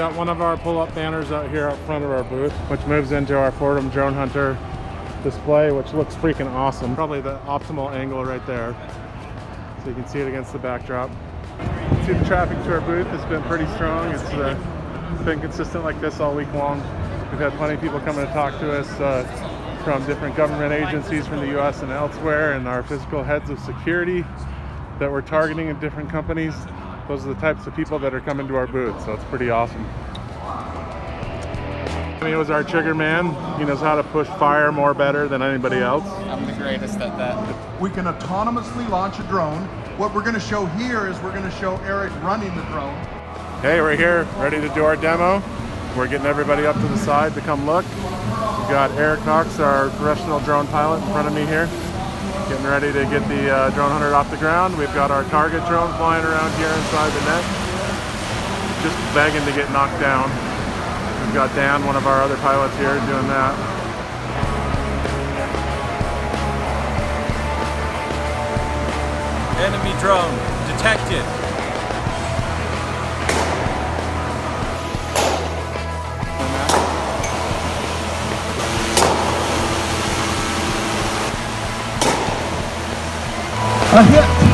got one of our pull-up banners out here up front of our booth, which moves into our Fortem DroneHunter display, which looks freaking awesome. Probably the optimal angle right there, so you can see it against the backdrop. You can see the traffic to our booth has been pretty strong. It's been consistent like this all week long. We've had plenty of people coming to talk to us from different government agencies from the US and elsewhere, and our physical heads of security that we're targeting in different companies. Those are the types of people that are coming to our booth, so it's pretty awesome. He was our trigger man. He knows how to push fire more better than anybody else. I'm the greatest at that. We can autonomously launch a drone. What we're going to show here is we're going to show Eric running the drone. Hey, we're here ready to do our demo. We're getting everybody up to the side to come look. We've got Eric Knox, our professional drone pilot, in front of me here, getting ready to get the DroneHunter off the ground. We've got our target drone flying around here inside the net, just begging to get knocked down. We've got Dan, one of our other pilots here, doing that. Enemy drone detected. A hit!